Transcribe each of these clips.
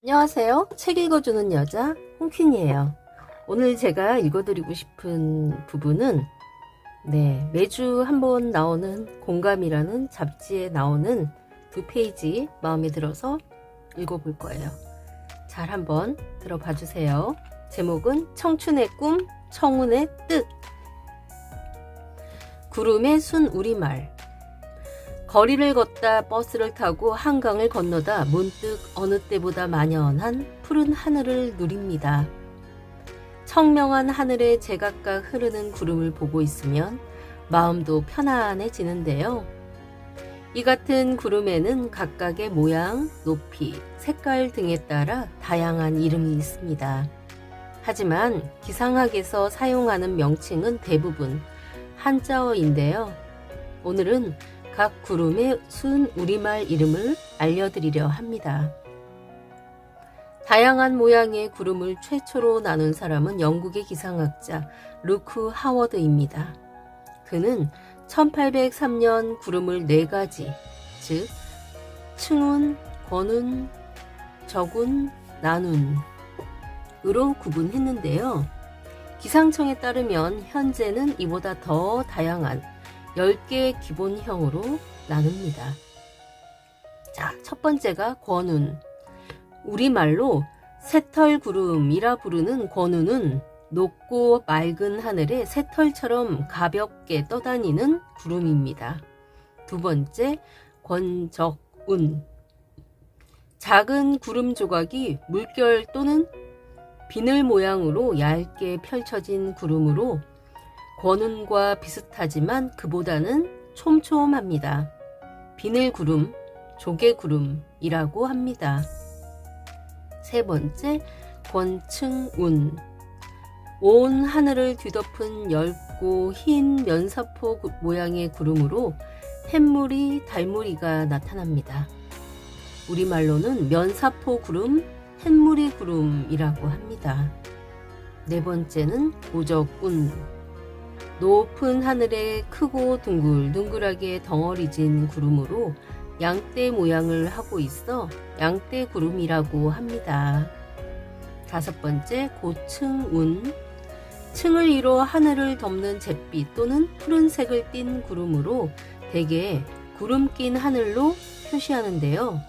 안녕하세요. 책 읽어주는 여자 홍퀸이에요. 오늘 제가 읽어드리고 싶은 부분은 매주 한번 나오는 공감이라는 잡지에 나오는 2페이지 마음에 들어서 읽어볼 거예요. 잘 한번 들어봐 주세요. 제목은 청춘의 꿈, 청운의 뜻. 구름의 순 우리말. 거리를 걷다 버스를 타고 한강을 건너다 문득 어느 때보다 만연한 푸른 하늘을 누립니다. 청명한 하늘에 제각각 흐르는 구름을 보고 있으면 마음도 편안해지는데요. 이 같은 구름에는 각각의 모양, 높이, 색깔 등에 따라 다양한 이름이 있습니다. 하지만 기상학에서 사용하는 명칭은 대부분 한자어인데요. 오늘은 각 구름의 순 우리말 이름을 알려드리려 합니다. 다양한 모양의 구름을 최초로 나눈 사람은 영국의 기상학자 루크 하워드입니다. 그는 1803년 구름을 4가지, 즉 층운, 권운, 적운, 난운으로 구분했는데요. 기상청에 따르면 현재는 이보다 더 다양한 10개의 기본형으로 나눕니다. 자, 첫 번째가 권운. 우리말로 새털구름이라 부르는 권운은 높고 맑은 하늘에 새털처럼 가볍게 떠다니는 구름입니다. 두 번째, 권적운. 작은 구름 조각이 물결 또는 비늘 모양으로 얇게 펼쳐진 구름으로 권운과 비슷하지만 그보다는 촘촘합니다. 비늘구름, 조개구름이라고 합니다. 세 번째, 권층운. 온 하늘을 뒤덮은 엷고 흰 면사포 모양의 구름으로 햇무리, 달무리가 나타납니다. 우리말로는 면사포 구름, 햇무리 구름이라고 합니다. 네 번째는 고적운. 높은 하늘에 크고 둥글둥글하게 덩어리진 구름으로 양떼 모양을 하고 있어 양떼구름이라고 합니다. 다섯 번째, 고층운. 층을 이뤄 하늘을 덮는 잿빛 또는 푸른색을 띤 구름으로 대개 구름 낀 하늘로 표시하는데요.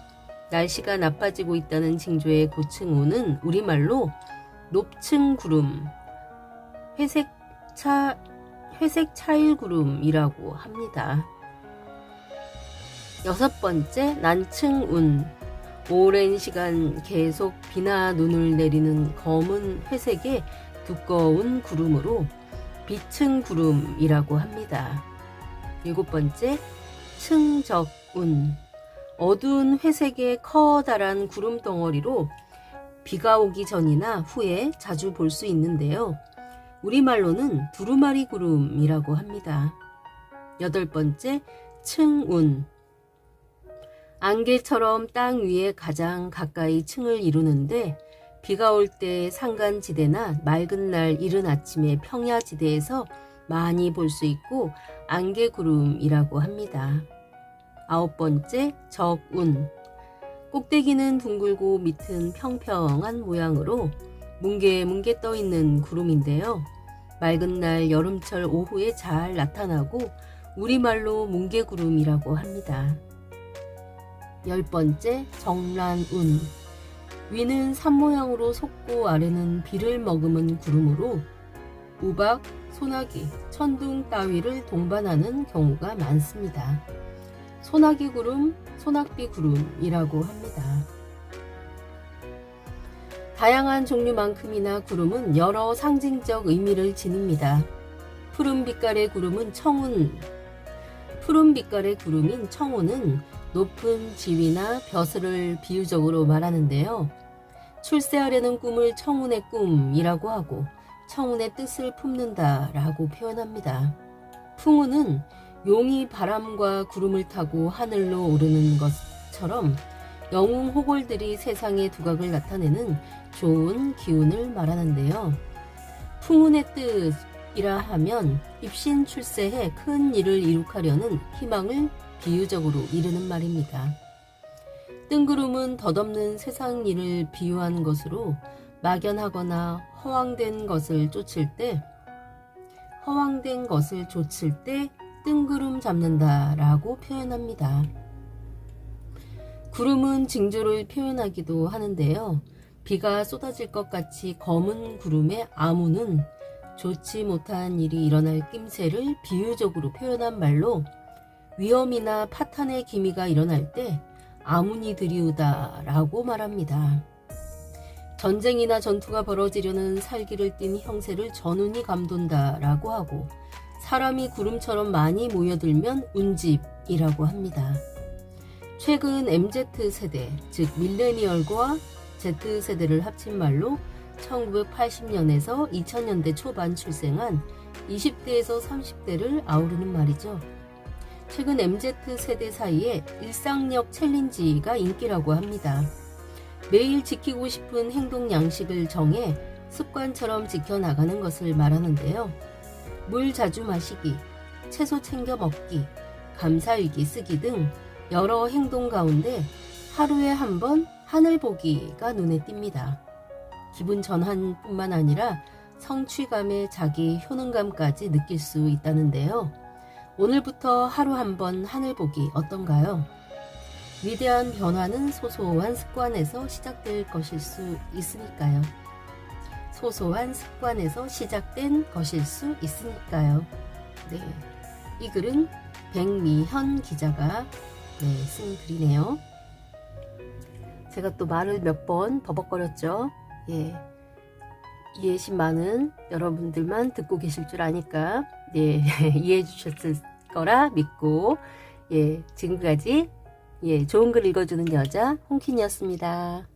날씨가 나빠지고 있다는 징조의 고층운은 우리말로 높층구름, 회색 차일구름이라고 합니다. 여섯 번째, 난층운. 오랜 시간 계속 비나 눈을 내리는 검은 회색의 두꺼운 구름으로 비층구름이라고 합니다. 일곱 번째, 층적운. 어두운 회색의 커다란 구름 덩어리로 비가 오기 전이나 후에 자주 볼 수 있는데요. 우리말로는 두루마리 구름이라고 합니다. 여덟 번째, 층운. 안개처럼 땅 위에 가장 가까이 층을 이루는데 비가 올 때 산간지대나 맑은 날 이른 아침에 평야지대에서 많이 볼 수 있고 안개구름이라고 합니다. 아홉 번째, 적운. 꼭대기는 둥글고 밑은 평평한 모양으로 뭉게뭉게 떠있는 구름인데요. 맑은 날 여름철 오후에 잘 나타나고 우리말로 뭉게구름이라고 합니다. 열 번째, 정란운. 위는 산 모양으로 솟고 아래는 비를 머금은 구름으로 우박, 소나기, 천둥 따위를 동반하는 경우가 많습니다. 소나기 구름, 소낙비 구름이라고 합니다. 다양한 종류만큼이나 구름은 여러 상징적 의미를 지닙니다. 푸른 빛깔의 구름인 청운은 높은 지위나 벼슬을 비유적으로 말하는데요. 출세하려는 꿈을 청운의 꿈이라고 하고 청운의 뜻을 품는다라고 표현합니다. 풍운은 용이 바람과 구름을 타고 하늘로 오르는 것처럼 영웅 호골들이 세상의 두각을 나타내는 좋은 기운을 말하는데요. 풍운의 뜻이라 하면 입신 출세해 큰 일을 이룩하려는 희망을 비유적으로 이르는 말입니다. 뜬구름은 덧없는 세상 일을 비유한 것으로 막연하거나 허황된 것을 쫓을 때 뜬구름 잡는다라고 표현합니다. 구름은 징조를 표현하기도 하는데요. 비가 쏟아질 것 같이 검은 구름의 아무는 좋지 못한 일이 일어날 낌새를 비유적으로 표현한 말로 위험이나 파탄의 기미가 일어날 때 아문이 들이우다 라고 말합니다. 전쟁이나 전투가 벌어지려는 살기를 띤 형세를 전운이 감돈다 라고 하고 사람이 구름처럼 많이 모여들면 운집이라고 합니다. 최근 MZ세대, 즉 밀레니얼과 Z세대를 합친 말로 1980년에서 2000년대 초반 출생한 20대에서 30대를 아우르는 말이죠. 최근 MZ세대 사이에 일상력 챌린지가 인기라고 합니다. 매일 지키고 싶은 행동 양식을 정해 습관처럼 지켜나가는 것을 말하는데요. 물 자주 마시기, 채소 챙겨 먹기, 감사일기 쓰기 등 여러 행동 가운데 하루에 한 번 하늘 보기가 눈에 띕니다. 기분 전환뿐만 아니라 성취감에 자기 효능감까지 느낄 수 있다는데요. 오늘부터 하루 한 번 하늘 보기 어떤가요? 위대한 변화는 소소한 습관에서 시작될 것일 수 있으니까요. 소소한 습관에서 시작된 것일 수 있으니까요. 네, 이 글은 백미현 기자가 쓴 글이네요. 제가 또 말을 몇 번 버벅거렸죠. 이해심 많은 여러분들만 듣고 계실 줄 아니까 이해해 주셨을 거라 믿고 지금까지 좋은 글 읽어주는 여자 홍킨이었습니다.